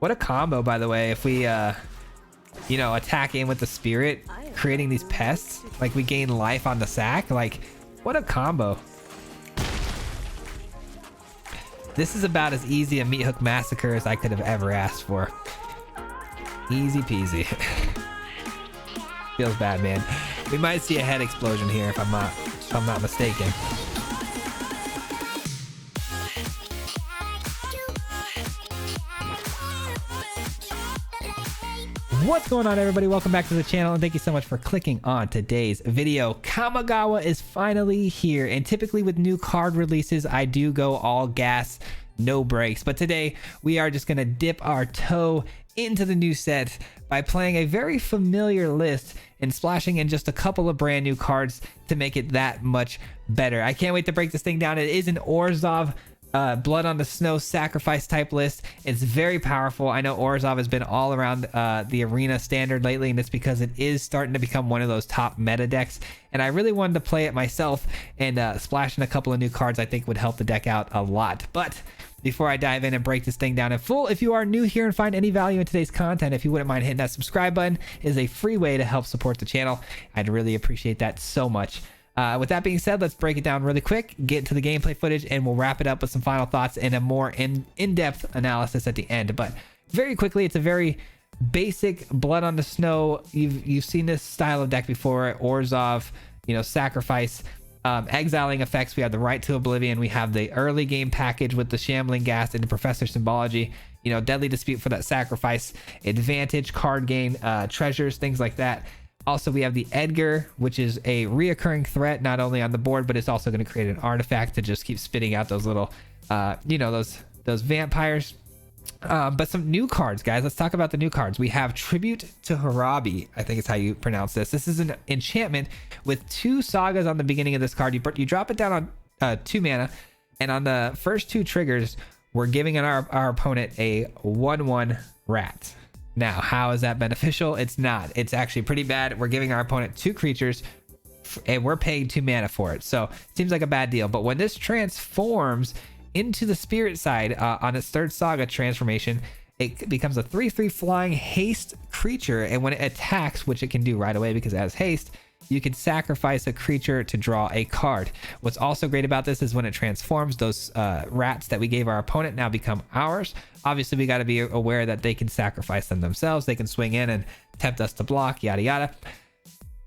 What a combo, by the way, if we, you know, attack in with the spirit, creating these pests. Like, we gain life on the sack. Like, what a combo. This is about as easy a meat hook massacre as I could have ever asked for. Easy peasy. Feels bad, man. We might see a head explosion here if I'm not mistaken. What's going on, everybody? Welcome back to the channel, and thank you so much for clicking on today's video. Kamigawa is finally here, and typically with new card releases, I do go all gas, no brakes. But today, we are just going to dip our toe into the new set by playing a very familiar list and splashing in just a couple of brand new cards to make it that much better. I can't wait to break this thing down. It is an ORZHOV Blood on the Snow sacrifice type list. It's very powerful. I know ORZHOV has been all around the arena standard lately, and it's because it is starting to become one of those top meta decks, and I really wanted to play it myself, and splashing a couple of new cards I think would help the deck out a lot. But before I dive in and break this thing down in full, if you are new here and find any value in today's content, if you wouldn't mind hitting that subscribe button, it is a free way to help support the channel. I'd really appreciate that so much. With that being said, let's break it down really quick, get into the gameplay footage, and we'll wrap it up with some final thoughts and a more in-depth analysis at the end. But very quickly, it's a very basic Blood on the Snow. You've seen this style of deck before. ORZHOV, you know, sacrifice, exiling effects. We have the Right to Oblivion. We have the early game package with the Shambling Ghast and the Professor Symbology. You know, Deadly Dispute for that sacrifice, advantage, card gain, treasures, things like that. Also, we have the Edgar, which is a reoccurring threat, not only on the board, but it's also going to create an artifact to just keep spitting out those little, you know, those vampires. But some new cards, guys. Let's talk about the new cards. We have Tribute to Harabi, I think is how you pronounce this. This is an enchantment with 2 sagas on the beginning of this card. You drop it down on 2 mana, and on the first 2 triggers, we're giving our opponent a 1/1 rat. Now, how is that beneficial? It's not. It's actually pretty bad. We're giving our opponent 2 creatures, and we're paying 2 mana for it. So, it seems like a bad deal. But when this transforms into the spirit side on its 3rd saga transformation, it becomes a 3/3 flying haste creature. And when it attacks, which it can do right away because it has haste, you can sacrifice a creature to draw a card. What's also great about this is when it transforms, those rats that we gave our opponent now become ours. Obviously, we got to be aware that they can sacrifice them themselves. They can swing in and tempt us to block, yada yada.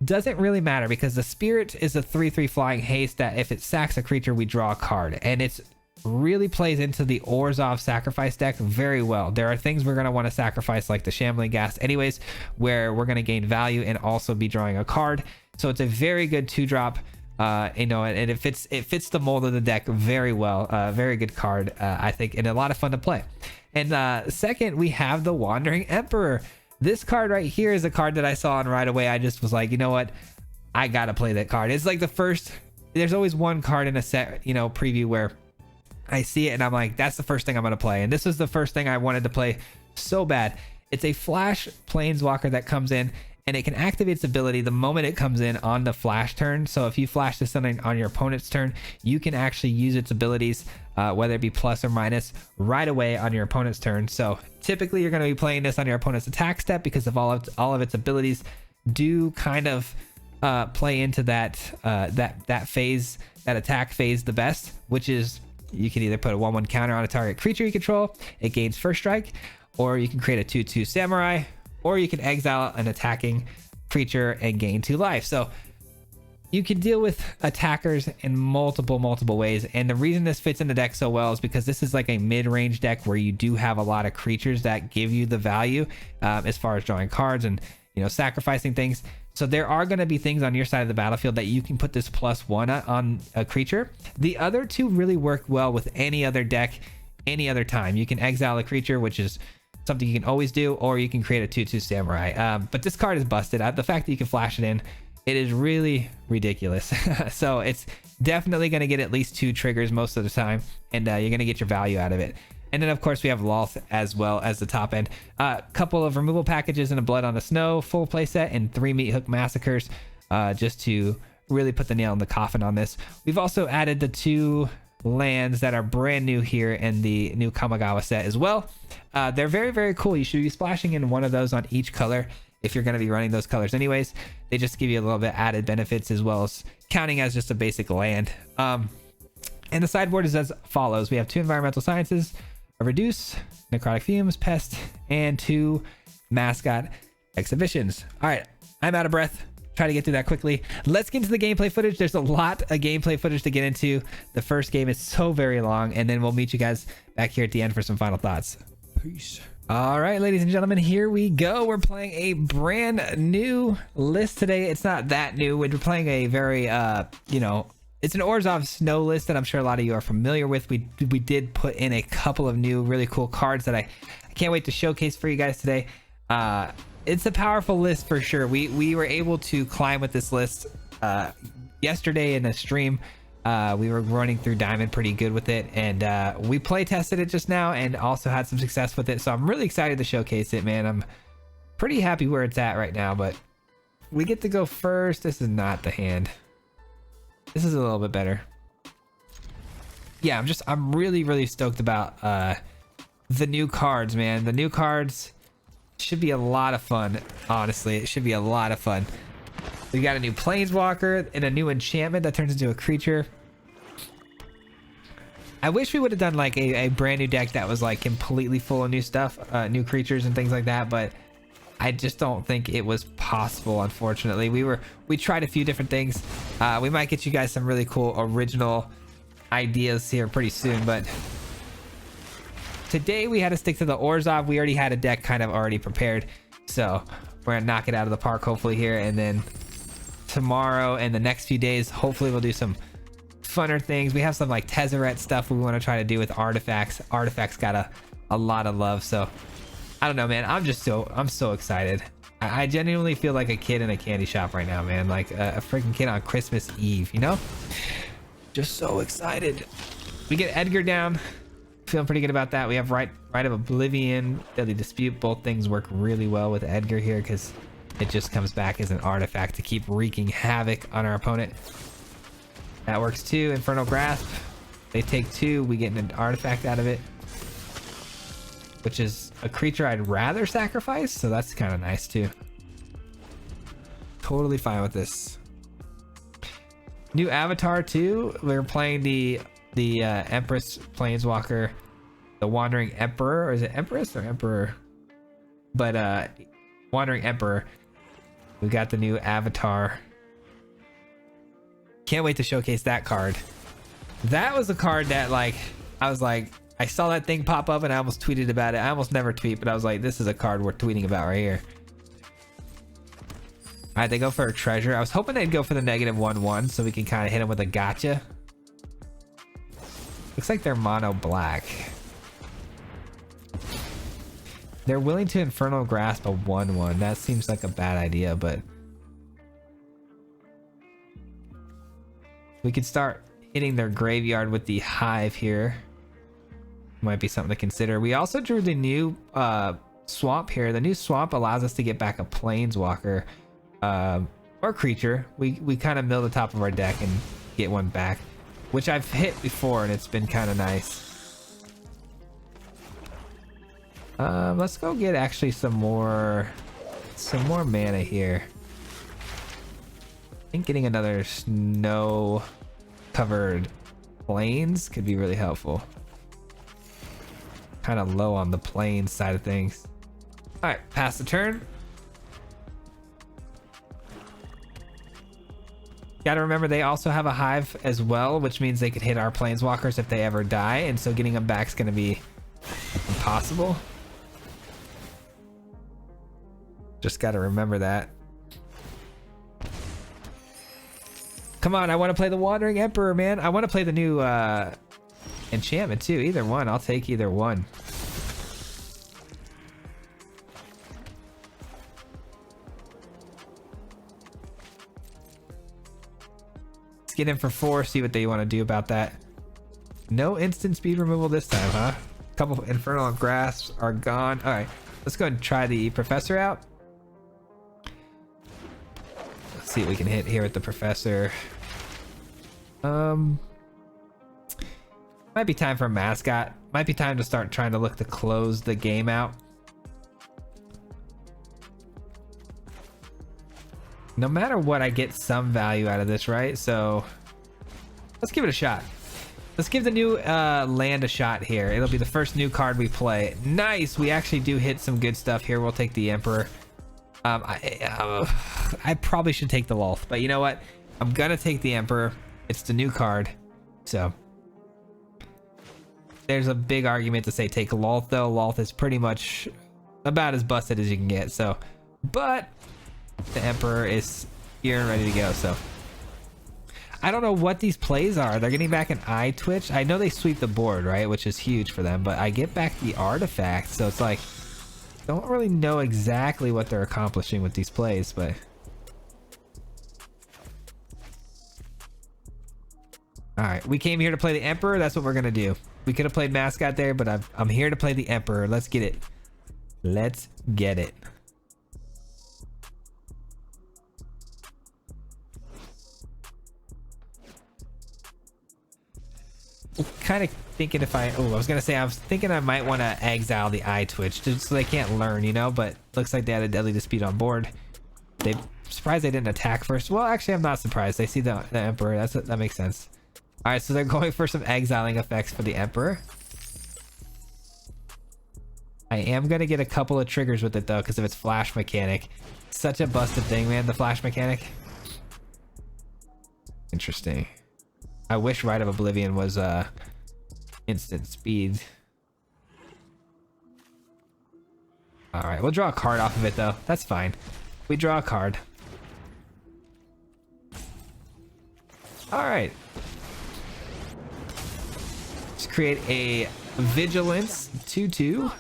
Doesn't really matter because the spirit is a 3/3 flying haste that if it sacks a creature, we draw a card. And it's really plays into the ORZHOV sacrifice deck very well. There are things we're going to want to sacrifice like the Shambling Ghast anyways, where we're going to gain value and also be drawing a card. So it's a very good 2-drop, you know, and it fits the mold of the deck very well. Very good card, I think, and a lot of fun to play. And second, we have the Wandering Emperor. This card right here is a card that I saw, and right away I just was like, you know what, I gotta play that card. It's like the first. There's always one card in a set, you know, preview where I see it and I'm like, that's the first thing I'm gonna play. And this was the first thing I wanted to play so bad. It's a flash planeswalker that comes in, and it can activate its ability the moment it comes in on the flash turn. So if you flash this on your opponent's turn, you can actually use its abilities, whether it be plus or minus, right away on your opponent's turn. So typically you're going to be playing this on your opponent's attack step because of all of its abilities do kind of play into that phase, that attack phase the best, which is you can either put a 1/1 counter on a target creature you control, it gains first strike, or you can create a 2/2 samurai, or you can exile an attacking creature and gain 2 life. So you can deal with attackers in multiple ways. And the reason this fits in the deck so well is because this is like a mid-range deck where you do have a lot of creatures that give you the value as far as drawing cards and, you know, sacrificing things. So there are going to be things on your side of the battlefield that you can put this +1 on a creature. The other 2 really work well with any other deck, any other time. You can exile a creature, which is something you can always do, or you can create a 2/2 samurai. But this card is busted. The fact that you can flash it in, it is really ridiculous. So it's definitely going to get at least 2 triggers most of the time, and you're going to get your value out of it. And then of course we have Lolth as well as the top end. Couple of removal packages and a Blood on the Snow full playset, and 3 meat hook massacres, just to really put the nail in the coffin on this. We've also added the 2 lands that are brand new here in the new Kamigawa set as well. They're very, very cool. You should be splashing in one of those on each color if you're going to be running those colors anyways. They just give you a little bit added benefits as well as counting as just a basic land. And the sideboard is as follows. We have 2 environmental sciences, a reduce, necrotic fumes, pest, and 2 mascot exhibitions. All right, I'm out of breath. Try to get through that quickly. Let's get into the gameplay footage. There's a lot of gameplay footage to get into. The first game is so very long, and then we'll meet you guys back here at the end for some final thoughts. Peace. All right, ladies and gentlemen, here we go. We're playing a brand new list today. It's not that new. We're playing a very, you know, it's an ORZHOV snow list that I'm sure a lot of you are familiar with. We did put in a couple of new really cool cards that I can't wait to showcase for you guys today. It's a powerful list for sure. We were able to climb with this list yesterday in a stream. We were running through Diamond pretty good with it, and we play tested it just now and also had some success with it. So I'm really excited to showcase it, man. I'm pretty happy where it's at right now, but we get to go first. This is not the hand. This is a little bit better. Yeah, I'm really stoked about the new cards, man. The new cards should be a lot of fun. Honestly, it should be a lot of fun. We got a new planeswalker and a new enchantment that turns into a creature. I wish we would have done like a brand new deck that was like completely full of new stuff, new creatures and things like that, but I just don't think it was possible, unfortunately. We tried a few different things. We might get you guys some really cool original ideas here pretty soon, but today we had to stick to the ORZHOV. We already had a deck kind of already prepared, so we're gonna knock it out of the park hopefully here, and then tomorrow and the next few days hopefully we'll do some funner things. We have some like Tezzeret stuff we want to try to do with artifacts. Artifacts got a lot of love, so I don't know, man. I'm so excited. I genuinely feel like a kid in a candy shop right now, man. Like a freaking kid on Christmas Eve, you know? Just so excited. We get Edgar down. Feeling pretty good about that. We have Rite of Oblivion, Deadly Dispute. Both things work really well with Edgar here because it just comes back as an artifact to keep wreaking havoc on our opponent. That works too. Infernal Grasp. They take 2. We get an artifact out of it, which is a creature I'd rather sacrifice. So that's kind of nice too. Totally fine with this. New avatar too. We're playing the Empress Planeswalker, the Wandering Emperor, or is it Empress or Emperor? But Wandering Emperor. We got the new avatar. Can't wait to showcase that card. That was a card that like I was like, I saw that thing pop up and I almost tweeted about it. I almost never tweet, but I was like, this is a card worth tweeting about right here. All right, they go for a treasure. I was hoping they'd go for the -1/1 so we can kind of hit them with a gotcha. Looks like they're mono black. They're willing to Infernal Grasp a 1/1. That seems like a bad idea, but we could start hitting their graveyard with the Hive here. Might be something to consider. We also drew the new swamp here. The new swamp allows us to get back a planeswalker or creature. We kind of mill the top of our deck and get one back, which I've hit before and it's been kind of nice. Let's go get actually some more mana here. I think getting another snow covered plains could be really helpful. Kind of low on the plains side of things. All right, pass the turn. Gotta remember they also have a Hive as well, which means they could hit our planeswalkers if they ever die, and so getting them back is gonna be impossible. Just gotta remember that. Come on, I want to play the Wandering Emperor, man. I want to play the new enchantment too. Either one, I'll take either one. Let's get in for 4, see what they want to do about that. No instant speed removal this time, huh? A couple of Infernal Grasps are gone. All right, let's go and try the Professor out. Let's see what we can hit here with the Professor. Might be time for a mascot. Might be time to start trying to look to close the game out. No matter what, I get some value out of this, right? So let's give it a shot. Let's give the new land a shot here. It'll be the first new card we play. Nice. We actually do hit some good stuff here. We'll take the Emperor. I probably should take the Lolth, but you know what? I'm gonna take the Emperor. It's the new card. So there's a big argument to say take Lolth, though. Lolth is pretty much about as busted as you can get. So, but the Emperor is here and ready to go. So I don't know what these plays are. They're getting back an eye twitch. I know they sweep the board, right? Which is huge for them, but I get back the artifact. So it's like, don't really know exactly what they're accomplishing with these plays, but all right, we came here to play the Emperor. That's what we're gonna do. We could have played mascot there, but I'm here to play the Emperor. Let's get it. Let's get it. Kind of thinking if I was thinking I might want to exile the eye twitch just so they can't learn, you know, but looks like they had a deadly dispute on board. They surprised they didn't attack first. Well, actually, I'm not surprised. They see the Emperor. That makes sense. All right, so they're going for some exiling effects for the Emperor. I am gonna get a couple of triggers with it though, because of its flash mechanic. Such a busted thing, man, the flash mechanic. Interesting. I wish Rite of Oblivion was instant speed. All right, we'll draw a card off of it though. That's fine. We draw a card. All right. Let's create a Vigilance 2/2.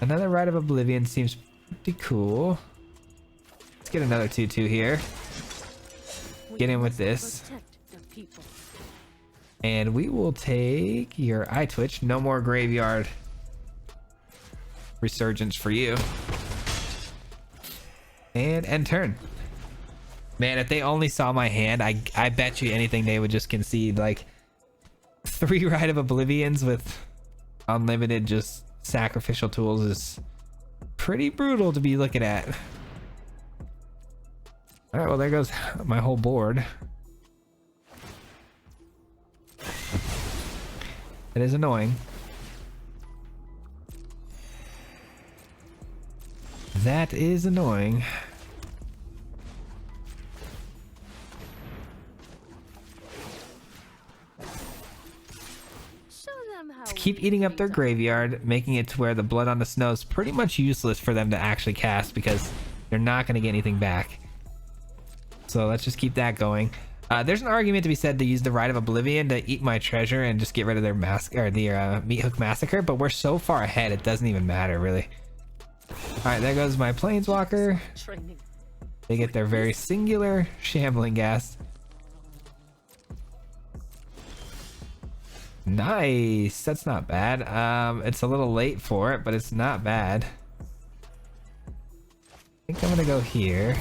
Another Rite of Oblivion seems pretty cool. Let's get another 2/2 here. Get in with this. And we will take your eye twitch. No more graveyard resurgence for you. And end turn. Man, if they only saw my hand, I bet you anything they would just concede. Like 3 Rite of Oblivions with unlimited just sacrificial tools is pretty brutal to be looking at. All right, well, there goes my whole board. It is annoying. That is annoying. Keep eating up their graveyard, making it to where the Blood on the Snow is pretty much useless for them to actually cast because they're not going to get anything back. So let's just keep that going. There's an argument to be said to use the Rite of Oblivion to eat my treasure and just get rid of their Meat Hook Massacre, but we're so far ahead it doesn't even matter really. All right, there goes my Planeswalker. They get their very singular Shambling Ghast. Nice, that's not bad. It's a little late for it, but it's not bad. I think I'm gonna go here.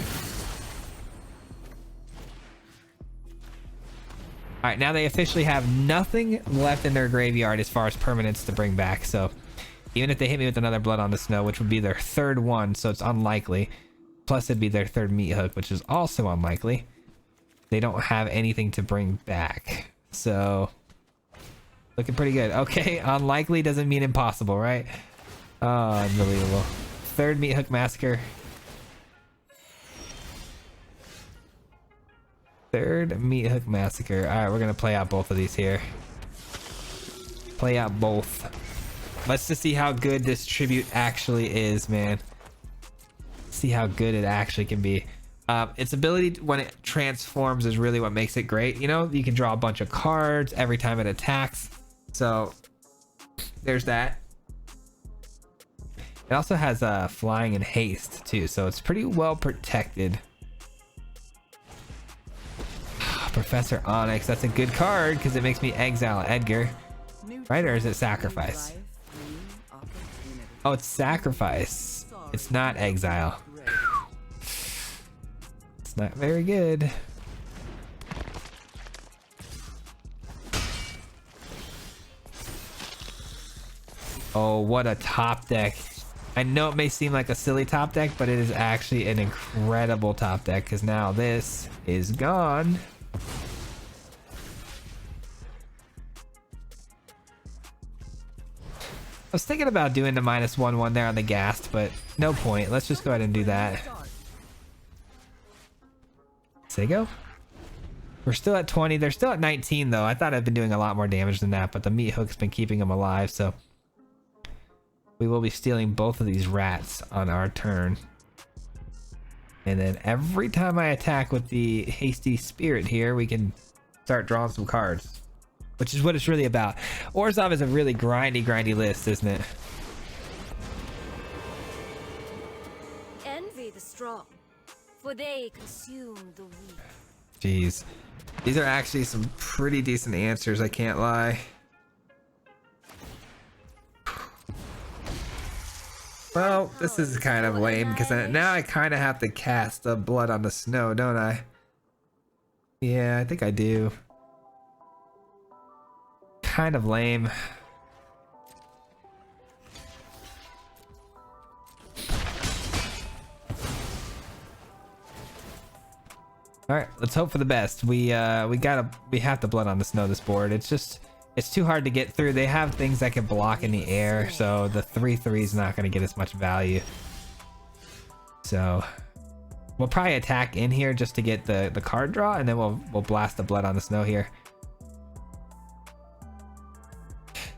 All right, now they officially have nothing left in their graveyard as far as permanents to bring back. So even if they hit me with another Blood on the Snow, which would be their 3rd one, so it's unlikely. Plus it'd be their 3rd Meat Hook, which is also unlikely. They don't have anything to bring back. So looking pretty good. Okay, unlikely doesn't mean impossible, right? Oh, unbelievable. 3rd Meat Hook Massacre. 3rd Meat Hook Massacre. All right, we're gonna play out both of these here. Play out both. Let's just see how good this tribute actually is, man. See how good it actually can be. Its ability when it transforms is really what makes it great. You know, you can draw a bunch of cards every time it attacks. So there's that. It also has flying and haste too, so it's pretty well protected. Professor Onyx, that's a good card because it makes me exile Edgar. Right, or is it sacrifice? Oh, it's sacrifice. It's not exile. It's not very good. Oh, what a top deck. I know it may seem like a silly top deck, but it is actually an incredible top deck because now this is gone. I was thinking about doing the -1/1 there on the Ghast, but no point. Let's just go ahead and do that. Sego? We're still at 20. They're still at 19 though. I thought I'd been doing a lot more damage than that, but the meat hook's been keeping them alive, so we will be stealing both of these rats on our turn. And then every time I attack with the hasty spirit here, we can start drawing some cards, which is what it's really about. ORZHOV is a really grindy list, isn't it? Envy the strong, for they consume the weak. Jeez. These are actually some pretty decent answers, I can't lie. Well, this is kind of lame because now I kind of have to cast the blood on the snow, don't I? Yeah, I think I do. Kind of lame. All right, let's hope for the best. We have the blood on the snow this board. It's too hard to get through. They have things that can block in the air, so the 3/3 is not going to get as much value. So we'll probably attack in here just to get the card draw, and then we'll blast the blood on the snow here.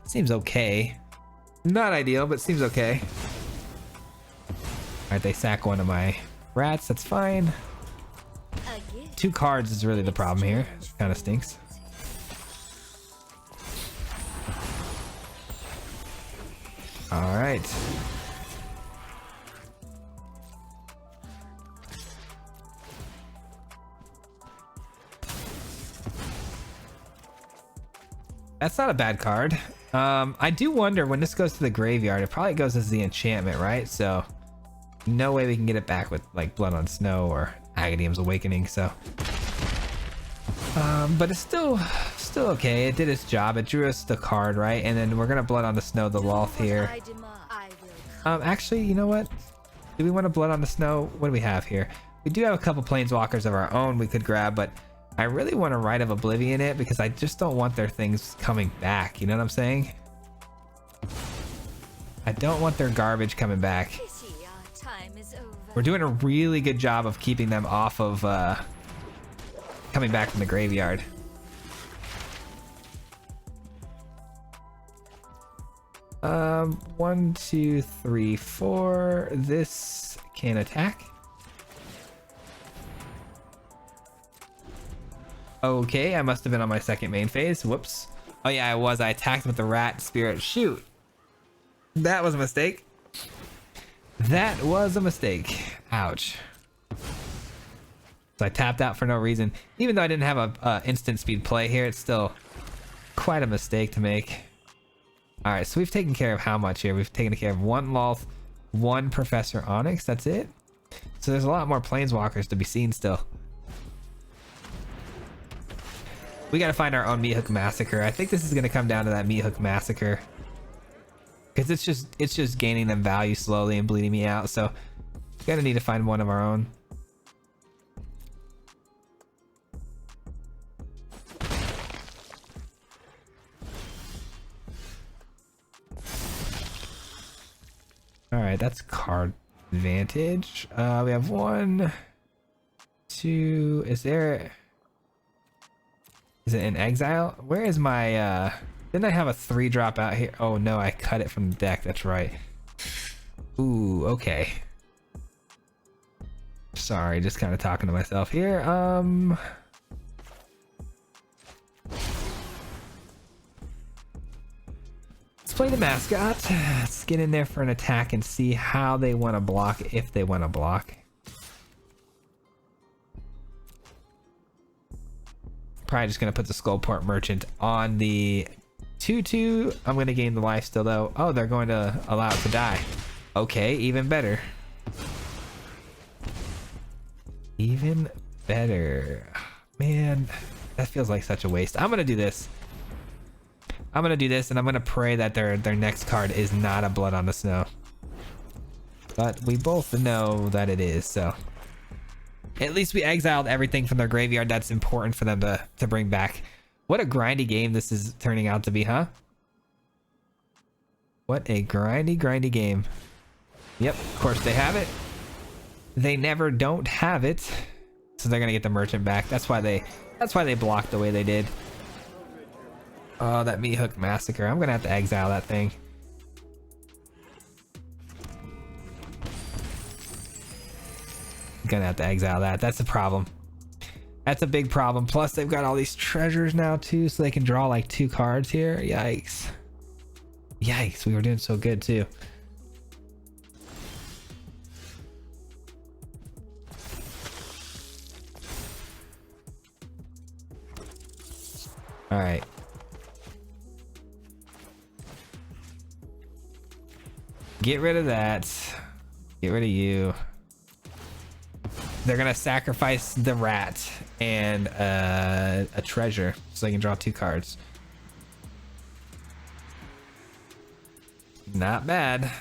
Seems okay. Not ideal, but seems okay. All right, they sack one of my rats. That's fine. 2 cards is really the problem here. Kind of stinks. All right. That's not a bad card. I do wonder when this goes to the graveyard, it probably goes as the enchantment, right? So no way we can get it back with like Blood on Snow or Aghanim Awakening, so but it's still okay. It did its job. It drew us the card, right? And then we're gonna Blood on the Snow the Loth here. Actually, you know what? Do we want to Blood on the Snow? What do we have here? We do have a couple Planeswalkers of our own we could grab, but I really want to Rite of Oblivion it because I just don't want their things coming back. You know what I'm saying? I don't want their garbage coming back. We're doing a really good job of keeping them off of coming back from the graveyard. One, two, three, four. This can attack. Okay, I must have been on my second main phase. Whoops. Oh yeah, I was. I attacked with the rat spirit. Shoot. That was a mistake. That was a mistake. Ouch. So I tapped out for no reason. Even though I didn't have a instant speed play here, it's still quite a mistake to make. All right, so we've taken care of how much here? We've taken care of 1 Loth, 1 Professor Onyx. That's it. So there's a lot more Planeswalkers to be seen still. We gotta find our own Meat Hook Massacre. I think this is gonna come down to that Meat Hook Massacre. Because it's just gaining them value slowly and bleeding me out. So we're gonna need to find one of our own. All right, that's card advantage. We have 1, 2. Is it in exile? Where is my didn't I have a 3-drop out here? Oh no, I cut it from the deck. That's right. Ooh, okay. Sorry, just kind of talking to myself here. Let's play the mascot. Let's get in there for an attack and see how they want to block, if they want to block. Probably just gonna put the Skullport Merchant on the 2/2. I'm gonna gain the life still though. Oh, they're going to allow it to die. Okay, even better. Even better. Man, that feels like such a waste. I'm gonna do this. I'm gonna do this, and I'm gonna pray that their next card is not a Blood on the Snow. But we both know that it is, so at least we exiled everything from their graveyard that's important for them to bring back. What a grindy game this is turning out to be, huh? What a grindy game. Yep, of course they have it. They never don't have it, so they're gonna get the merchant back. That's why they blocked the way they did. Oh, that Meat Hook Massacre. I'm gonna have to exile that thing. Gonna have to exile that. That's a problem. That's a big problem. Plus they've got all these treasures now too, so they can draw like 2 cards here. Yikes. Yikes, we were doing so good too. All right. Get rid of that. Get rid of you. They're gonna sacrifice the rat and a treasure so they can draw 2 cards. Not bad.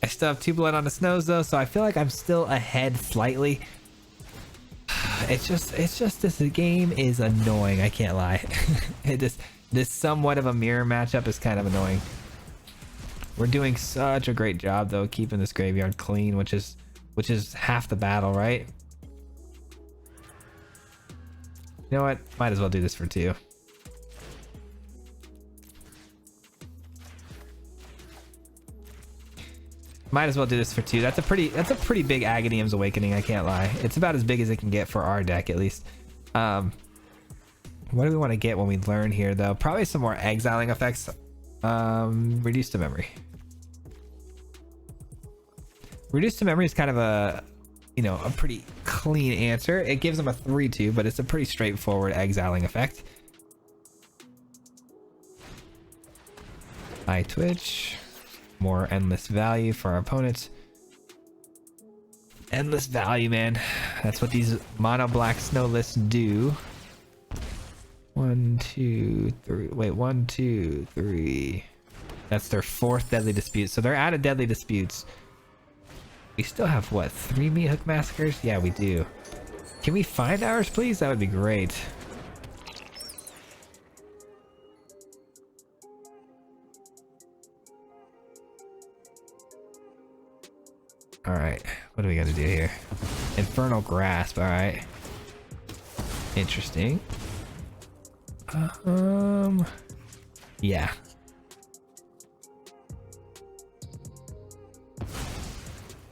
I still have 2 Blood on the Snows though, so I feel like I'm still ahead slightly. It's just this game is annoying. I can't lie. This somewhat of a mirror matchup is kind of annoying. We're doing such a great job though, keeping this graveyard clean, which is half the battle, right? You know what? Might as well do this for 2. Might as well do this for 2. That's a pretty big Aghanim Awakening, I can't lie. It's about as big as it can get for our deck, at least. What do we want to get when we learn here though? Probably some more exiling effects. Reduce to memory. Reduce to memory is kind of a, you know, a pretty clean answer. It gives them a 3/2, but it's a pretty straightforward exiling effect. Eye Twitch. More endless value for our opponents. Endless value, man. That's what these mono black snow lists do. 1, 2, 3. Wait, 1, 2, 3. That's their 4th Deadly Dispute. So they're out of Deadly Disputes. We still have what? 3 Meat Hook Massacres? Yeah, we do. Can we find ours, please? That would be great. All right, what do we got to do here? Infernal Grasp. All right, interesting. Yeah.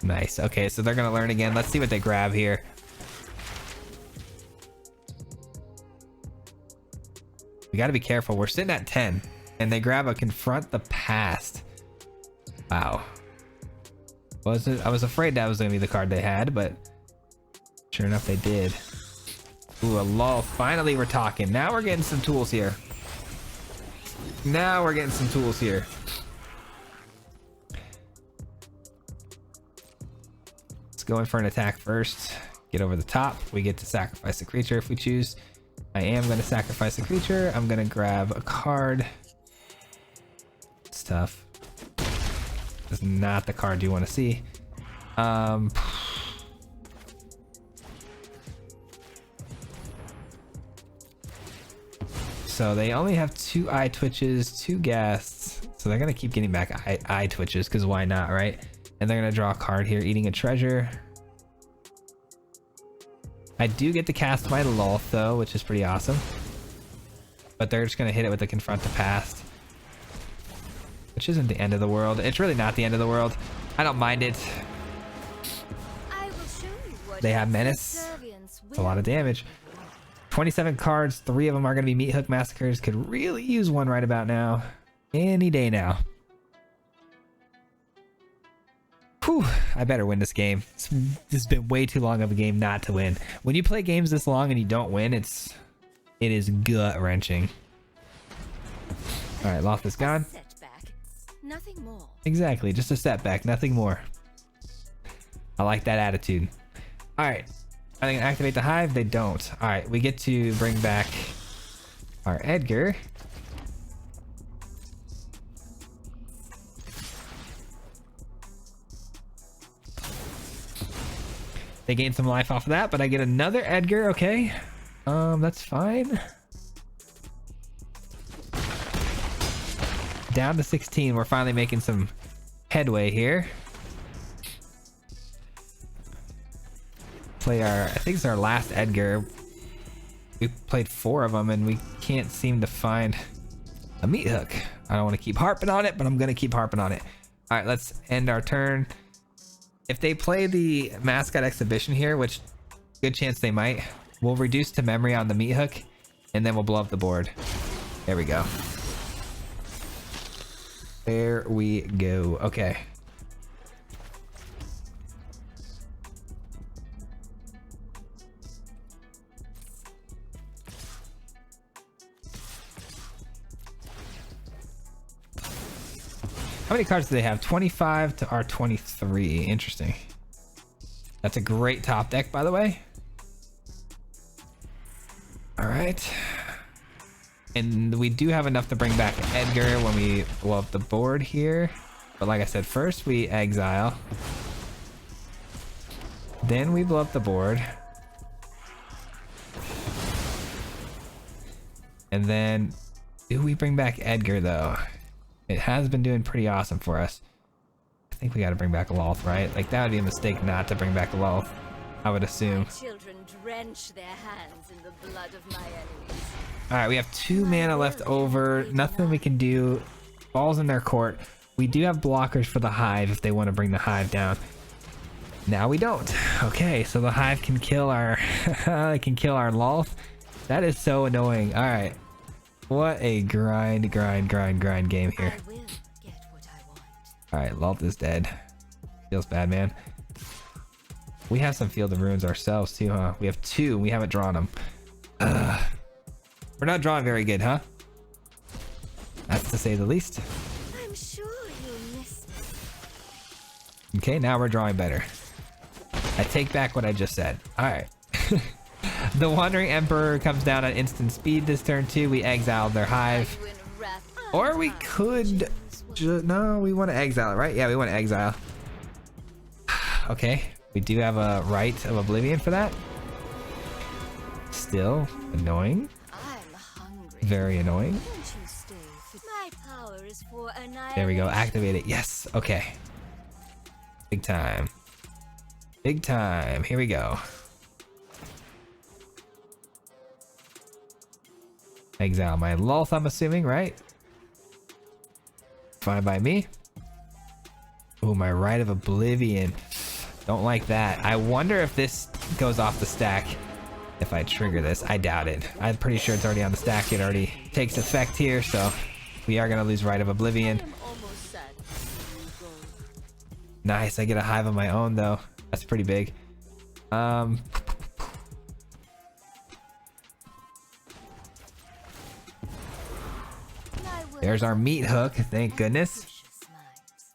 Nice. Okay, so they're gonna learn again. Let's see what they grab here. We got to be careful. We're sitting at 10, and they grab a Confront the Past. Wow. I was afraid that was gonna be the card they had, but sure enough they did. Ooh, a lull. Finally we're talking. Now we're getting some tools here. Now we're getting some tools here. Let's go in for an attack first. Get over the top. We get to sacrifice a creature if we choose. I am going to sacrifice a creature. I'm going to grab a card. It's tough. Is not the card you want to see. So they only have 2 eye twitches, 2 ghasts, so they're gonna keep getting back eye twitches because why not, right? And they're gonna draw a card here, eating a treasure. I do get to cast my Lulth though, which is pretty awesome, but they're just gonna hit it with the Confront the Past, which isn't the end of the world. It's really not the end of the world. I don't mind it. They have Menace. It's a lot of damage. 27 cards, 3 of them are going to be Meat Hook Massacres. Could really use one right about now. Any day now. Whew, I better win this game. This has been way too long of a game not to win. When you play games this long and you don't win, it is gut-wrenching. Alright, Loth is gone. Nothing more. Exactly, just a setback, nothing more. I like that attitude. Alright, are they gonna activate the hive? They don't. Alright, we get to bring back our Edgar. They gain some life off of that, but I get another Edgar. Okay. That's fine. Down to 16. We're finally making some headway here. Play our, I think it's our last Edgar. We played 4 of them and we can't seem to find a meat hook. I don't want to keep harping on it, but I'm going to keep harping on it. All right, let's end our turn. If they play the mascot exhibition here, which good chance they might, we'll reduce to memory on the meat hook and then we'll blow up the board. There we go. There we go. Okay. How many cards do they have? 25 to our 23. Interesting. That's a great top deck, by the way. All right. And we do have enough to bring back Edgar when we blow up the board here. But like I said, first we exile. Then we blow up the board. And then do we bring back Edgar though? It has been doing pretty awesome for us. I think we got to bring back Lolth, right? Like that would be a mistake not to bring back Lolth, I would assume. My children drench their hands in the blood of my enemies. All right, we have 2 mana left over. Nothing we can do. Ball's in their court. We do have blockers for the Hive if they want to bring the Hive down. Now we don't. Okay, so the Hive can kill our can kill our Lolth. That is so annoying. All right. What a grind game here. I will get what I want. All right, Lolth is dead. Feels bad, man. We have some Field of Runes ourselves too, huh? We have 2. We haven't drawn them. We're not drawing very good, huh? That's to say the least. I'm sure you'll miss me. Okay, now we're drawing better. I take back what I just said. All right. The Wandering Emperor comes down at instant speed this turn too. We exiled their Hive. Are you in wrath? Or we could... No, we want to exile it, right? Yeah, we want to exile. Okay, we do have a Rite of Oblivion for that. Still annoying. I'm hungry. Very annoying. Won't you stay for... My power is for annihilation. There we go. Activate it. Yes. Okay. Big time. Big time. Here we go. Exile my Lolth, I'm assuming, right? Fine by me. Oh, my Rite of Oblivion. Don't like that. I wonder if this goes off the stack if I trigger this. I doubt it. I'm pretty sure it's already on the stack. It already takes effect here, so we are going to lose Rite of Oblivion. I'm almost sad. Nice. I get a Hive of my own, though. That's pretty big. There's our meat hook, thank goodness.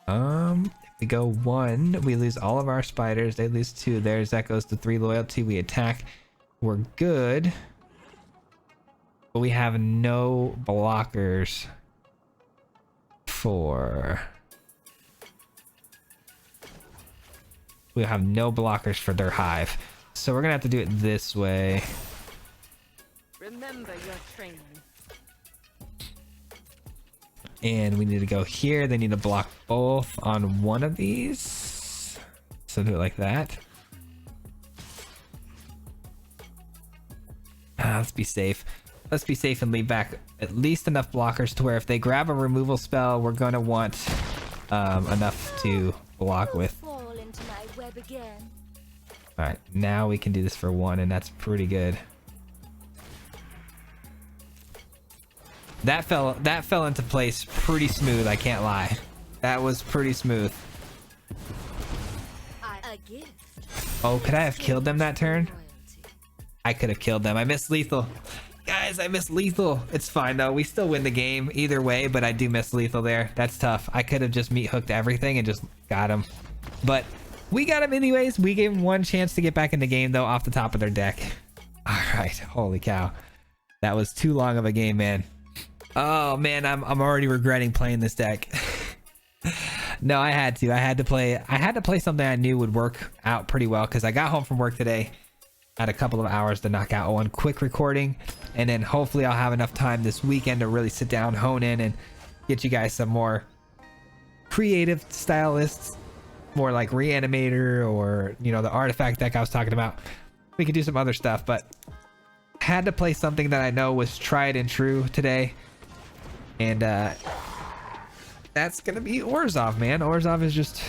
If we go 1, we lose all of our spiders. They lose 2. There's that goes to 3 loyalty. We attack. We're good. But we have no blockers for... We have no blockers for their Hive. So we're gonna have to do it this way. Remember your training. And we need to go here. They need to block both on one of these. So do it like that. Let's be safe. Let's be safe and leave back at least enough blockers to where if they grab a removal spell, we're going to want enough to block with. Fall into my web again. All right, now we can do this for 1, and that's pretty good. That fell into place pretty smooth, I can't lie. That was pretty smooth. A gift. Oh, could I have killed them that turn? I could have killed them. I missed lethal. Guys, I missed lethal. It's fine though. We still win the game either way, but I do miss lethal there. That's tough. I could have just meat hooked everything and just got him. But we got him anyways. We gave him 1 chance to get back in the game though off the top of their deck. All right. Holy cow. That was too long of a game, man. Oh man, I'm already regretting playing this deck. No, I had to play something I knew would work out pretty well because I got home from work today. Had a couple of hours to knock out one quick recording, and then hopefully I'll have enough time this weekend to really sit down, hone in, and get you guys some more creative style lists, more like Reanimator or, you know, the artifact deck I was talking about. We could do some other stuff, but had to play something that I know was tried and true today, and that's gonna be ORZHOV, man. ORZHOV is just,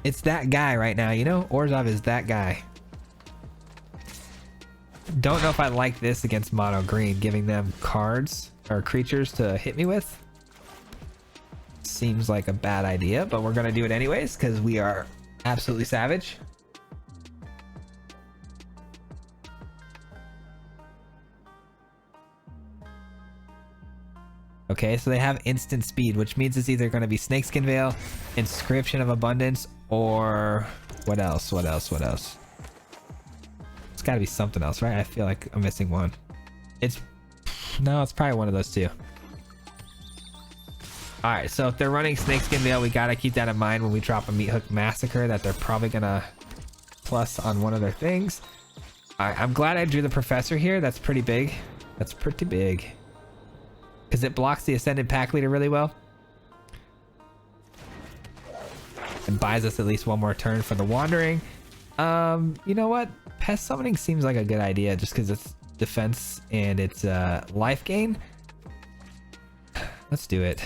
it's that guy right now, you know? ORZHOV is that guy. Don't know if I like this against mono green, giving them cards or creatures to hit me with. Seems like a bad idea, but we're gonna do it anyways because we are absolutely savage. Okay, so they have instant speed, which means it's either going to be Snakeskin Veil, Inscription of Abundance, or what else? What else? What else? It's got to be something else, right? I feel like I'm missing one. It's probably one of those two. All right, so if they're running Snakeskin Veil, we got to keep that in mind when we drop a Meat Hook Massacre, that they're probably going to plus on one of their things. All right, I'm glad I drew the Professor here. That's pretty big. That's pretty big. Because it blocks the Ascended Pack Leader really well. And buys us at least one more turn for the Wandering. You know what? Pest Summoning seems like a good idea just because it's defense and it's life gain. Let's do it.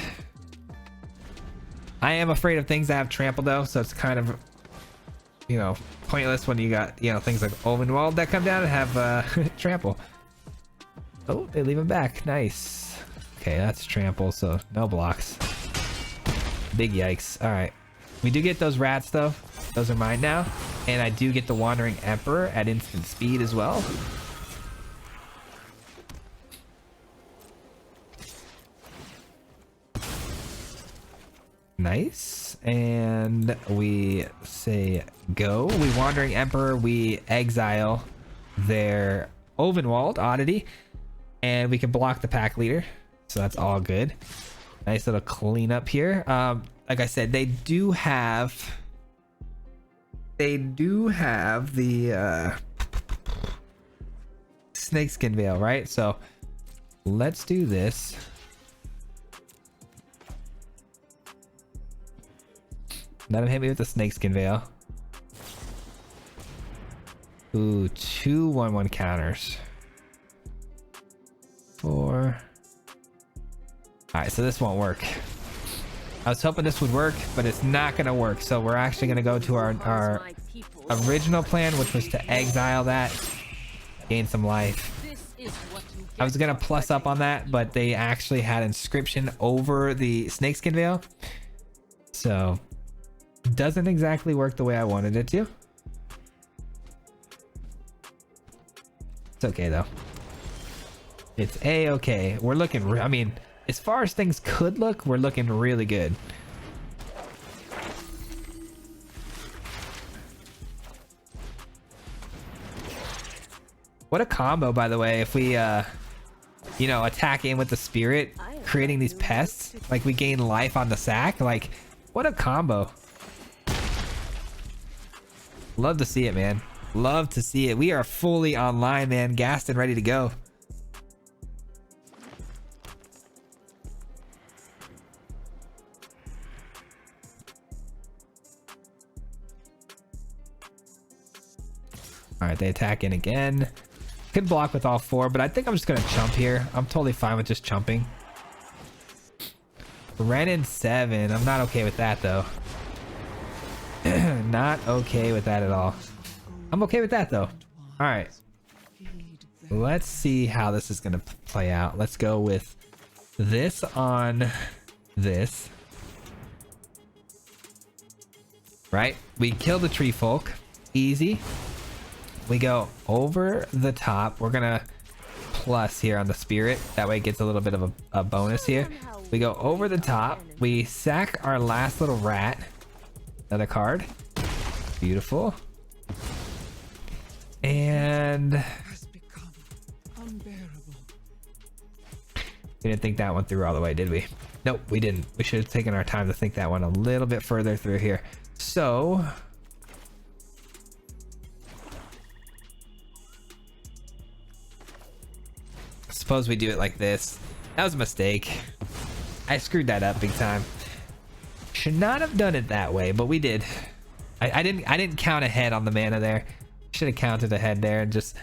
I am afraid of things that have trample though, so it's kind of, you know, pointless when you got, you know, things like Ovenwald that come down and have trample. Oh, they leave him back. Nice. Okay, that's trample, so no blocks. Big yikes. All right. We do get those rats, though. Those are mine now. And I do get the Wandering Emperor at instant speed as well. Nice. And we say go. We Wandering Emperor. We exile their Ovenwald Oddity. And we can block the Pack Leader. So that's all good. Nice little cleanup here. Like I said, they do have the Snakeskin Veil, right? So let's do this. Let him hit me with the Snakeskin Veil. Ooh, 2 1/1 counters. 4. All right, so this won't work. I was hoping this would work, but it's not going to work. So we're actually going to go to our original plan, which was to exile that, gain some life. I was going to plus up on that, but they actually had Inscription over the Snakeskin Veil. So doesn't exactly work the way I wanted it to. It's okay, though. It's A-okay. We're looking, I mean, as far as things could look, we're looking really good. What a combo, by the way, if we, you know, attack in with the Spirit, creating these pests, like we gain life on the sack. Like, what a combo. Love to see it, man. Love to see it. We are fully online, man. Gassed and ready to go. All right, they attack in again. Could block with all 4, but I think I'm just gonna chump here. I'm totally fine with just chumping. Renin 7. I'm not okay with that though. Not okay with that at all. I'm okay with that though. All right. Let's see how this is gonna play out. Let's go with this on this. Right? We kill the tree folk. Easy. We go over the top. We're gonna plus here on the Spirit. That way it gets a little bit of a bonus here. We go over the top. We sack our last little rat. Another card. Beautiful. And we didn't think that one through all the way, did we? Nope, we didn't. We should have taken our time to think that one a little bit further through here. So suppose we do it like this. That was a mistake. I screwed that up big time. Should not have done it that way, but we did. I didn't count ahead on the mana there. Should have counted ahead there and just,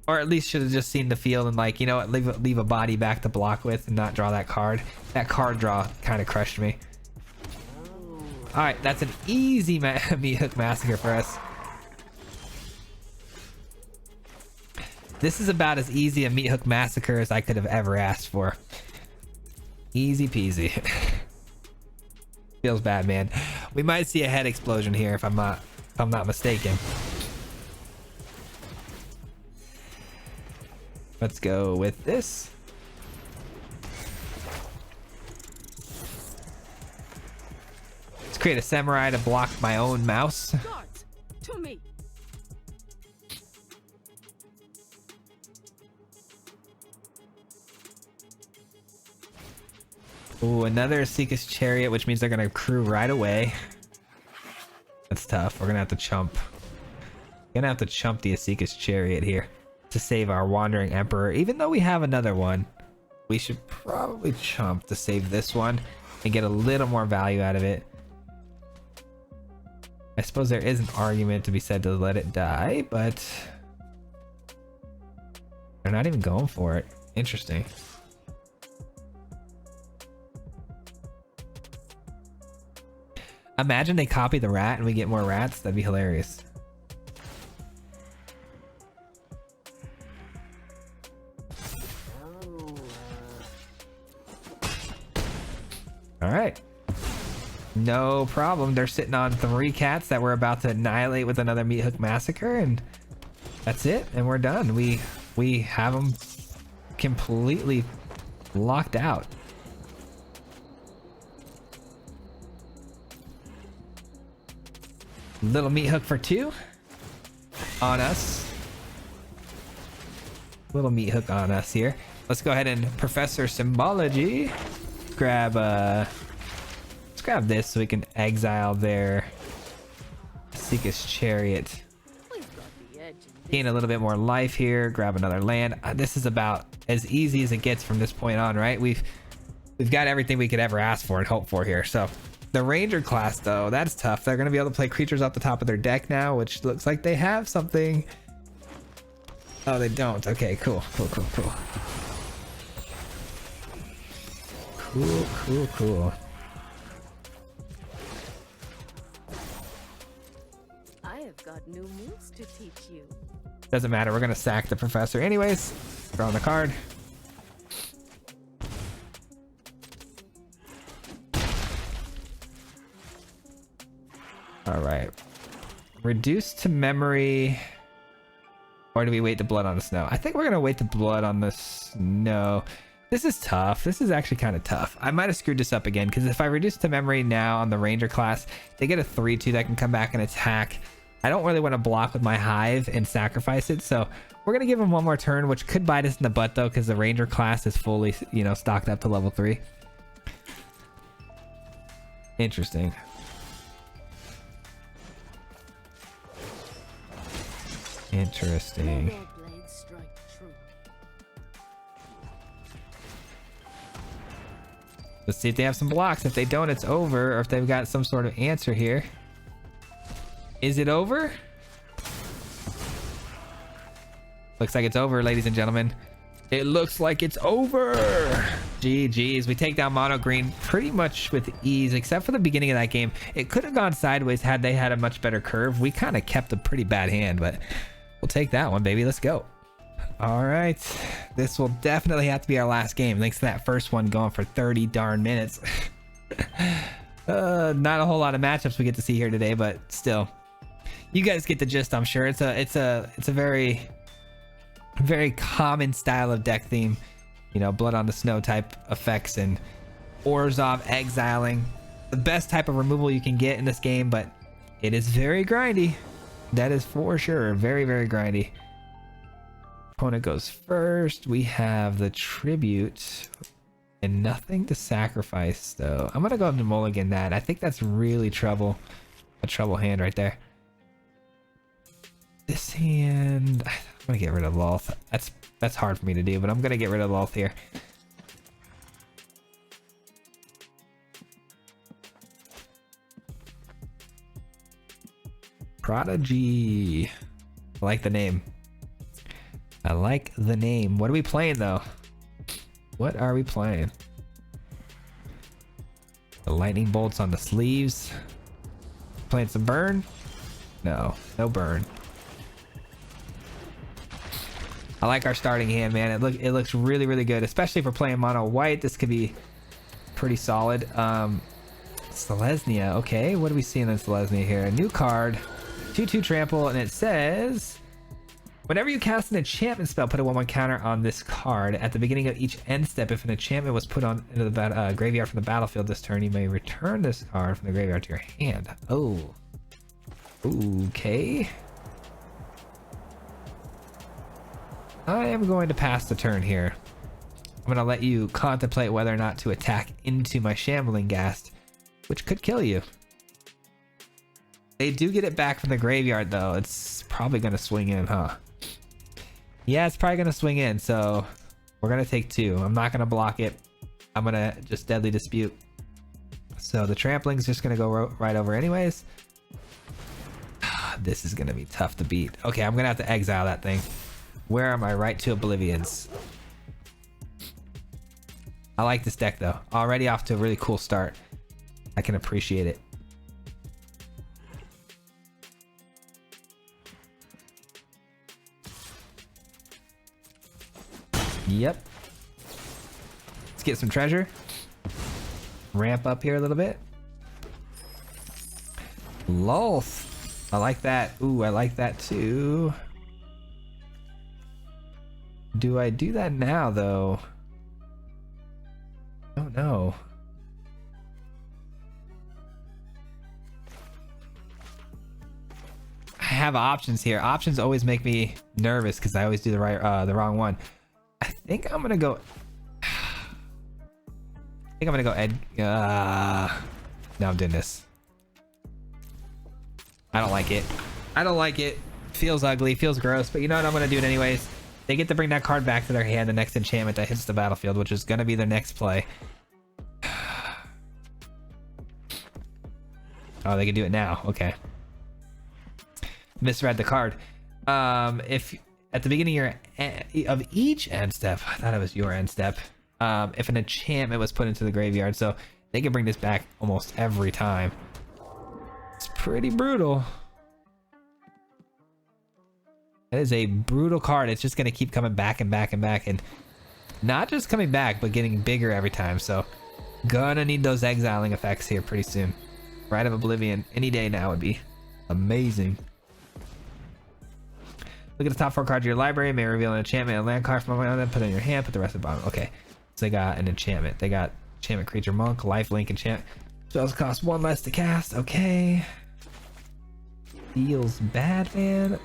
or at least should have just seen the field and like, you know what, leave a body back to block with and not draw that card. That card draw kind of crushed me. All right, that's an easy meat hook massacre for us. This is about as easy a meat hook massacre as I could have ever asked for. Easy peasy. Feels bad, man. We might see a head explosion here if I'm not mistaken. Let's go with this. Let's create a samurai to block my own mouse. Guards, to me. Ooh, another Seeker's Chariot, which means they're gonna accrue right away. That's tough. We're gonna have to chump. Gonna have to chump the Seeker's Chariot here to save our Wandering Emperor. Even though we have another one, we should probably chump to save this one and get a little more value out of it. I suppose there is an argument to be said to let it die, but they're not even going for it. Interesting. Imagine they copy the rat and we get more rats. That'd be hilarious. All right. No problem. They're sitting on 3 cats that we're about to annihilate with another meat hook massacre, and that's it. And we're done. We have them completely locked out. Little meat hook for 2 on us. Little meat hook on us here. Let's go ahead and Professor Symbology. Let's grab this so we can exile their Seeker's Chariot. Gain a little bit more life here. Grab another land. This is about as easy as it gets from this point on, right? We've got everything we could ever ask for and hope for here. So the Ranger class, though, that's tough. They're going to be able to play creatures off the top of their deck now, which looks like they have something. Oh, they don't. Okay, cool. Cool. I have got new moves to teach you. Doesn't matter. We're going to sack the Professor anyways. Draw the card. All right. Reduce to memory. Or do we wait to blood on the snow? I think we're going to wait to blood on the snow. This is tough. This is actually kind of tough. I might have screwed this up again because if I reduce to memory now on the Ranger class, they get a 3/2 that can come back and attack. I don't really want to block with my Hive and sacrifice it. So we're going to give them one more turn, which could bite us in the butt though, because the Ranger class is fully, you know, stocked up to level 3. Interesting. Interesting. Let's see if they have some blocks. If they don't, it's over. Or if they've got some sort of answer here. Is it over? Looks like it's over, ladies and gentlemen. It looks like it's over. GG's. We take down mono green pretty much with ease, except for the beginning of that game. It could have gone sideways had they had a much better curve. We kind of kept a pretty bad hand, but we'll take that one, baby. Let's go. All right. This will definitely have to be our last game. Thanks to that first one going for 30 darn minutes. Not a whole lot of matchups we get to see here today, but still. You guys get the gist, I'm sure. It's a very common style of deck theme. You know, blood on the snow type effects and ORZHOV exiling. The best type of removal you can get in this game, but it is very grindy. That is for sure. Very, very grindy. Opponent goes first. We have the tribute. And nothing to sacrifice though. I'm gonna go up to mulligan that. I think that's really a trouble hand right there. This hand, I'm gonna get rid of Lolth. That's hard for me to do, but I'm gonna get rid of Lolth here. Prodigy. I like the name. I like the name. What are we playing though? What are we playing? The lightning bolts on the sleeves. Playing some burn? No, no burn. I like our starting hand, man. It looks really, really good, especially for playing mono white. This could be pretty solid. Selesnya. Okay, what do we see in the Selesnya here? A new card, 2/2 trample, and it says, whenever you cast an enchantment spell, put a 1/1 counter on this card. At the beginning of each end step, if an enchantment was put on into the graveyard from the battlefield this turn, you may return this card from the graveyard to your hand. Oh, okay. I am going to pass the turn here. I'm going to let you contemplate whether or not to attack into my Shambling Ghast, which could kill you. They do get it back from the graveyard though. It's probably going to swing in, huh? Yeah, it's probably going to swing in, so we're going to take 2. I'm not going to block it. I'm going to just Deadly Dispute. So the trampling's just going to go right over anyways. This is going to be tough to beat. Okay, I'm going to have to exile that thing. Where am I? Right to Oblivions. I like this deck though. Already off to a really cool start. I can appreciate it. Yep. Let's get some treasure. Ramp up here a little bit. Lolth. I like that. Ooh, I like that too. Do I do that now though? Oh no. I have options here. Options always make me nervous because I always do the wrong one. I think I'm gonna go. No, I'm doing this. I don't like it. I don't like it. Feels ugly. Feels gross. But you know what? I'm gonna do it anyways. They get to bring that card back to their hand, the next enchantment that hits the battlefield, which is going to be their next play. Oh, they can do it now. Okay. Misread the card. If at the beginning of each end step, I thought it was your end step, if an enchantment was put into the graveyard, so they can bring this back almost every time. It's pretty brutal. That is a brutal card. It's just going to keep coming back and back and back, and not just coming back, but getting bigger every time. So gonna need those exiling effects here pretty soon. Rite of Oblivion any day now would be amazing. Look at the top 4 cards of your library. May reveal an enchantment and a land card from my own, put it in your hand, put the rest at the bottom. Okay, so they got an enchantment. They got enchantment creature monk, lifelink enchant. Spells cost 1 less to cast. Okay. Feels bad, man.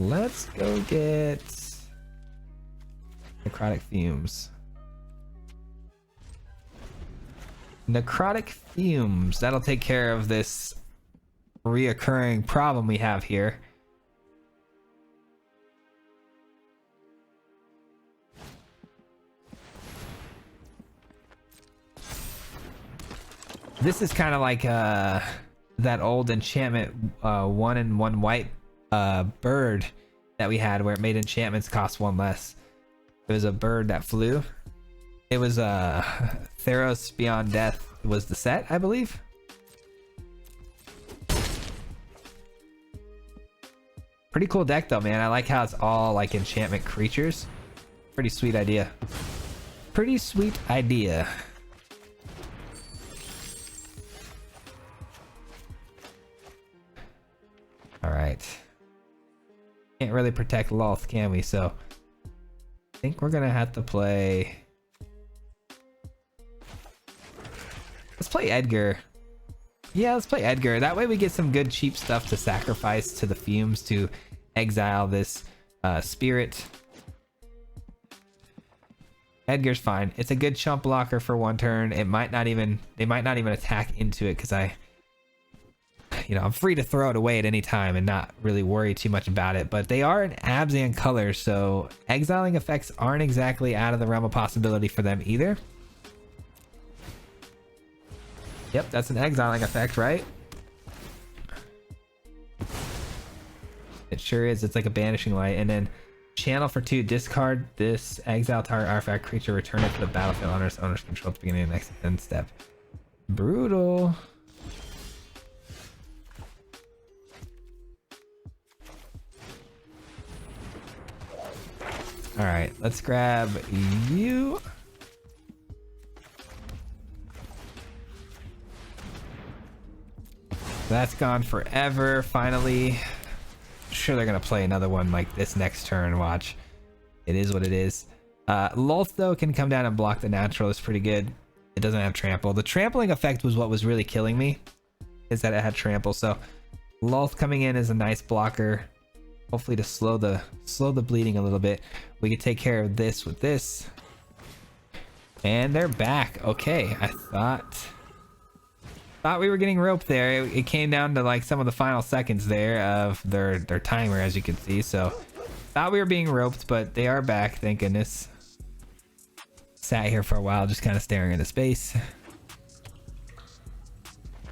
Let's go get Necrotic Fumes. Necrotic Fumes. That'll take care of this reoccurring problem we have here. This is kind of like that old enchantment 1 and 1 white bird that we had where it made enchantments cost 1 less. It was a bird that flew. It was Theros Beyond Death was the set, I believe. Pretty cool deck though, man. I like how it's all like enchantment creatures. Pretty sweet idea. Pretty sweet idea. All right. Can't really protect Lolth, can we? So I think we're gonna have to play. Let's play Edgar. Yeah, let's play Edgar. That way we get some good cheap stuff to sacrifice to the Fumes to exile this spirit. Edgar's fine. It's a good chump blocker for one turn. They might not even attack into it because I'm free to throw it away at any time and not really worry too much about it. But they are in Abzan colors, so exiling effects aren't exactly out of the realm of possibility for them either. Yep, that's an exiling effect, right? It sure is. It's like a banishing light. And then channel for 2, discard this exile target artifact creature, return it to the battlefield under its owner's control at the beginning of the next end step. Brutal. All right, let's grab you. That's gone forever, finally. Sure, they're gonna play another one like this next turn. Watch. It is what it is. Lulth, though, can come down and block the natural. It's pretty good. It doesn't have trample. The trampling effect was what was really killing me, is that it had trample. So Lulth coming in is a nice blocker. Hopefully to slow the bleeding a little bit. We could take care of this with this. And they're back. Okay, I thought we were getting roped there. It came down to like some of the final seconds there of their timer, as you can see. So thought we were being roped, but they are back, thank goodness. Sat here for a while just kind of staring into space.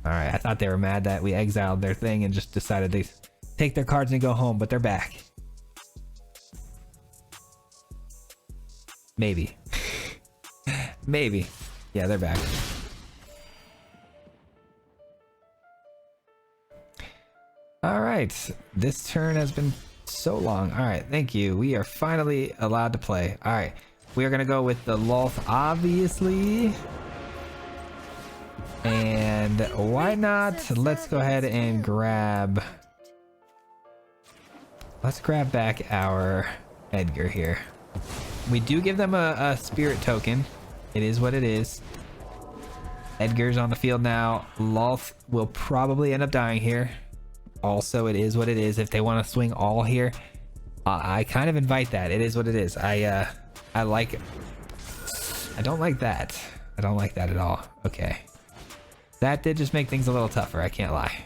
All right, I thought they were mad that we exiled their thing and just decided they take their cards and go home, but they're back. Maybe. Maybe. Yeah, they're back. All right, this turn has been so long. All right, thank you. We are finally allowed to play. All right, we are gonna go with the Lulth, obviously. And why not? Let's go ahead and grab... Let's grab back our Edgar here. We do give them a spirit token. It is what it is. Edgar's on the field now. Lulth will probably end up dying here. Also, it is what it is. If they want to swing all here, I kind of invite that. It is what it is. I don't like that. I don't like that at all. Okay. That did just make things a little tougher, I can't lie.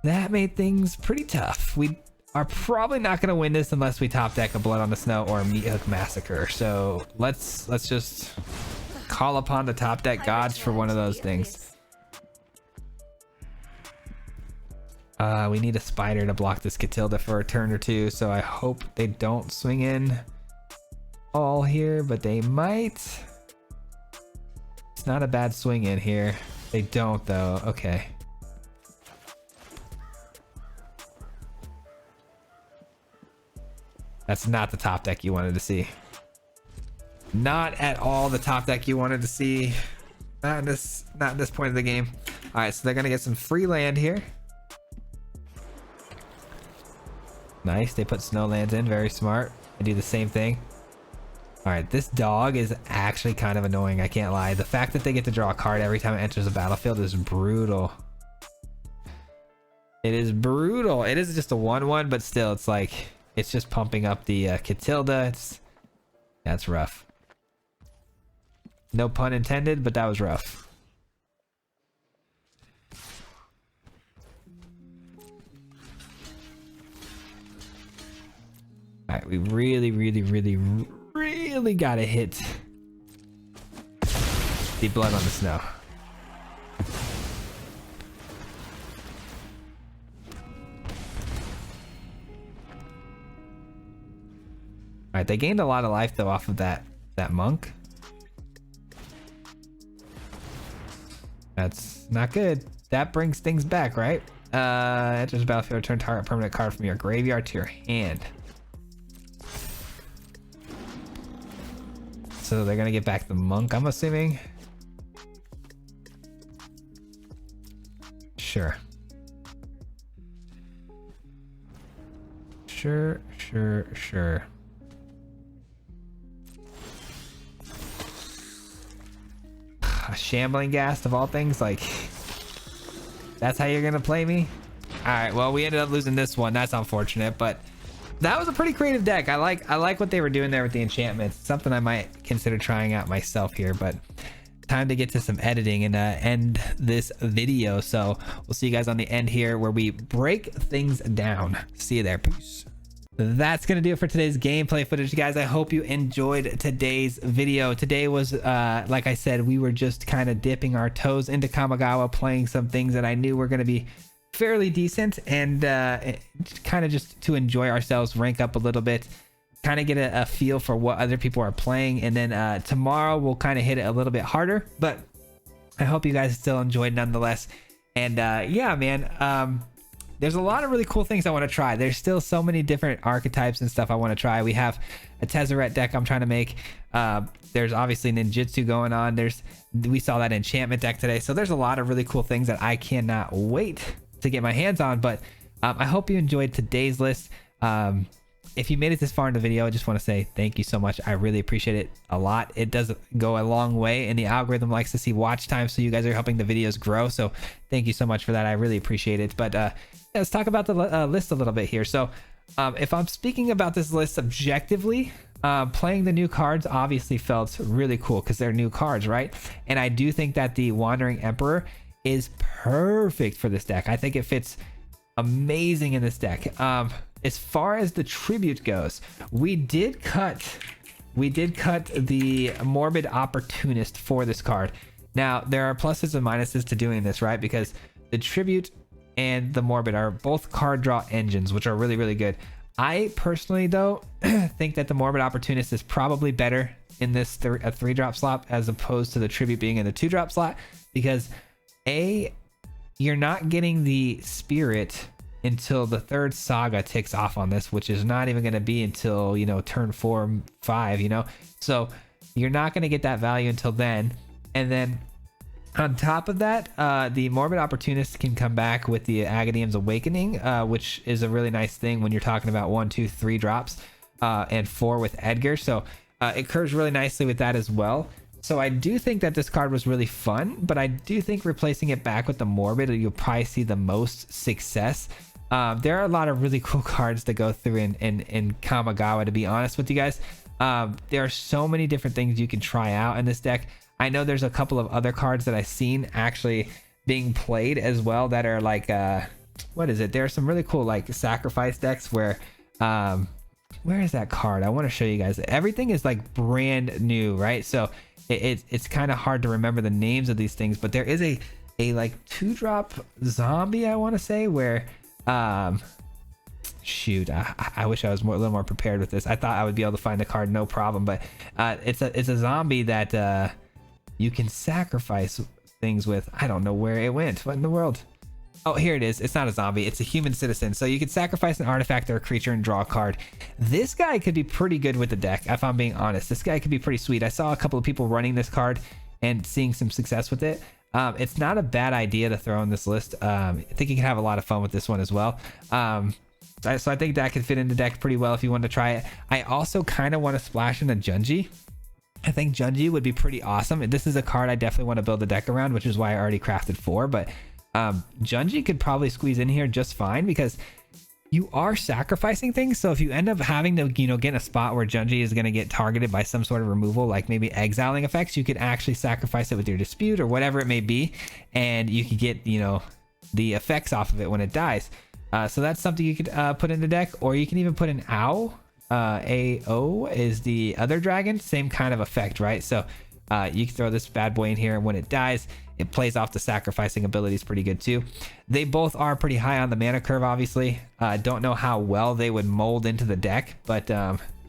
That made things pretty tough. We are probably not going to win this unless we top deck a Blood on the Snow or a Meat Hook Massacre. So let's just call upon the top deck gods for one of those things. We need a spider to block this Catilda for a turn or two, so I hope they don't swing in all here, but they might. It's not a bad swing in here. They don't, though. Okay. That's not the top deck you wanted to see. Not at all the top deck you wanted to see. Not in this point of the game. All right, so they're gonna get some free land here. Nice, they put snow lands in, very smart. I do the same thing. All right, this dog is actually kind of annoying, I can't lie. The fact that they get to draw a card every time it enters the battlefield is brutal. It is brutal. It is just a 1/1, but still, it's like, it's just pumping up the Catilda. That's rough. No pun intended, but that was rough. All right, we really gotta hit the Blood on the Snow. All right, they gained a lot of life though off of that monk. That's not good. That brings things back, right? Enters the battlefield, return target permanent card from your graveyard to your hand. So they're gonna get back the monk, I'm assuming. Sure. Sure. A shambling ghast of all things, like, that's how you're gonna play me? All right, well, we ended up losing this one. That's unfortunate, but that was a pretty creative deck. I like what they were doing there with the enchantments. Something I might consider trying out myself here, but time to get to some editing and end this video. So we'll see you guys on the end here where we break things down. See you there. Peace. That's gonna do it for today's gameplay footage, guys. I hope you enjoyed today's video. Today was like I said, we were just kind of dipping our toes into Kamigawa, playing some things that I knew were gonna be fairly decent, and kind of just to enjoy ourselves, rank up a little bit, kind of get a feel for what other people are playing. And then tomorrow we'll kind of hit it a little bit harder, but I hope you guys still enjoyed nonetheless. And yeah, man, there's a lot of really cool things I want to try. There's still so many different archetypes and stuff I want to try. We have a Tezzeret deck I'm trying to make. There's obviously ninjutsu going on. We saw that enchantment deck today. So there's a lot of really cool things that I cannot wait to get my hands on. But I hope you enjoyed today's list. If you made it this far in the video, I just want to say thank you so much. I really appreciate it a lot. It does go a long way, and the algorithm likes to see watch time, so you guys are helping the videos grow. So thank you so much for that. I really appreciate it. But yeah, let's talk about the list a little bit here. So if I'm speaking about this list objectively, playing the new cards obviously felt really cool because they're new cards, right? And I do think that the Wandering Emperor is perfect for this deck. I think it fits amazing in this deck. As far as the tribute goes, we did cut the Morbid Opportunist for this card. Now there are pluses and minuses to doing this, right? Because the tribute and the Morbid are both card draw engines, which are really, really good. I personally, though, think that the Morbid Opportunist is probably better in this a 3-drop slot as opposed to the tribute being in the 2-drop slot, because you're not getting the spirit until the 3rd saga ticks off on this, which is not even going to be until, you know, turn 4, 5, you know, so you're not going to get that value until then. And then on top of that, the Morbid Opportunist can come back with the Aghanim Awakening, which is a really nice thing when you're talking about 1, 2, 3 drops, and 4 with Edgar. So it curves really nicely with that as well. So I do think that this card was really fun, but I do think replacing it back with the Morbid, you'll probably see the most success. There are a lot of really cool cards to go through in Kamigawa, to be honest with you guys. There are so many different things you can try out in this deck. I know there's a couple of other cards that I've seen actually being played as well that are like, what is it? There are some really cool like sacrifice decks where is that card? I want to show you guys. Everything is like brand new, right? So it's kind of hard to remember the names of these things, but there is a like 2-drop zombie, I want to say, where shoot, I wish I was a little more prepared with this. I thought I would be able to find the card no problem, but it's a zombie that you can sacrifice things with. I don't know where it went. What in the world? Oh, here it is. It's not a zombie, it's a human citizen. So you can sacrifice an artifact or a creature and draw a card. This guy could be pretty good with the deck, if I'm being honest. This guy could be pretty sweet. I saw a couple of people running this card and seeing some success with it. It's not a bad idea to throw in this list. I think you can have a lot of fun with this one as well. So I think that could fit in the deck pretty well if you want to try it. I also kind of want to splash in a Junji. I think Junji would be pretty awesome. This is a card I definitely want to build a deck around, which is why I already crafted 4. But Junji could probably squeeze in here just fine because you are sacrificing things. So if you end up having to, you know, get in a spot where Junji is going to get targeted by some sort of removal, like maybe exiling effects, you could actually sacrifice it with your dispute or whatever it may be, and you could get, you know, the effects off of it when it dies. So that's something you could put in the deck, or you can even put an Ao. AO is the other dragon, same kind of effect, right? So you can throw this bad boy in here, and when it dies, it plays off the sacrificing abilities pretty good too. They both are pretty high on the mana curve, obviously. Don't know how well they would mold into the deck, but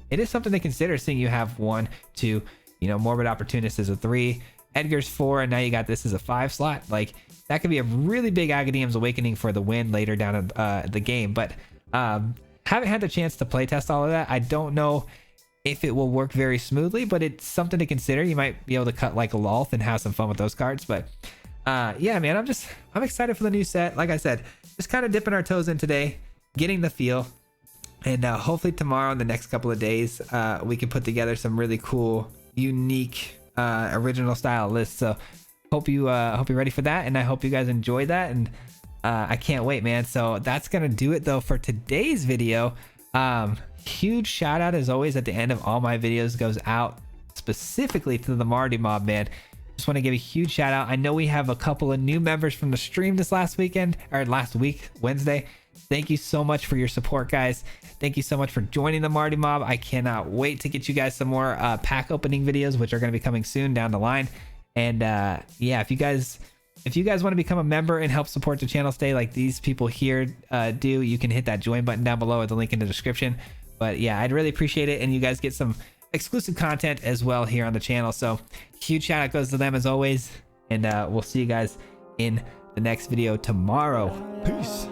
it is something to consider, seeing you have 1, 2, you know, Morbid Opportunist is a 3, Edgar's 4, and now you got this as a 5 slot. Like, that could be a really big Aghanim Awakening for the win later down the game. But haven't had the chance to play test all of that. I don't know if it will work very smoothly, but it's something to consider. You might be able to cut like a Lolth and have some fun with those cards. But yeah, man, I'm excited for the new set. Like I said, just kind of dipping our toes in today, getting the feel, and hopefully tomorrow and the next couple of days we can put together some really cool, unique, original style lists. So hope you're ready for that, and I hope you guys enjoy that, and I can't wait, man. So that's gonna do it though for today's video. Huge shout out as always at the end of all my videos goes out specifically to the Marty Mob, man. Just want to give a huge shout out. I know we have a couple of new members from the stream this last week, Wednesday. Thank you so much for your support, guys. Thank you so much for joining the Marty Mob. I cannot wait to get you guys some more pack opening videos, which are going to be coming soon down the line. And yeah, if you guys want to become a member and help support the channel stay like these people here do, you can hit that join button down below or the link in the description. But yeah, I'd really appreciate it, and you guys get some exclusive content as well here on the channel. So huge shout out goes to them as always, and we'll see you guys in the next video tomorrow. Peace.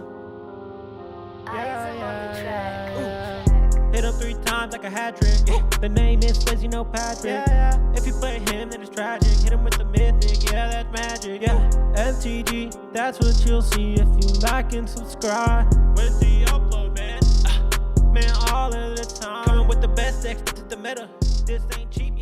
Hit him 3 times like a hat trick. The name is Swayze, no Patrick. If you play him, then it's tragic. Hit him with the mythic, yeah, that's magic. Yeah, MTG, that's what you'll see if you like and subscribe. Where's the upload, man? Man, all of the time. Coming with the best decks, this is the meta. This ain't cheap.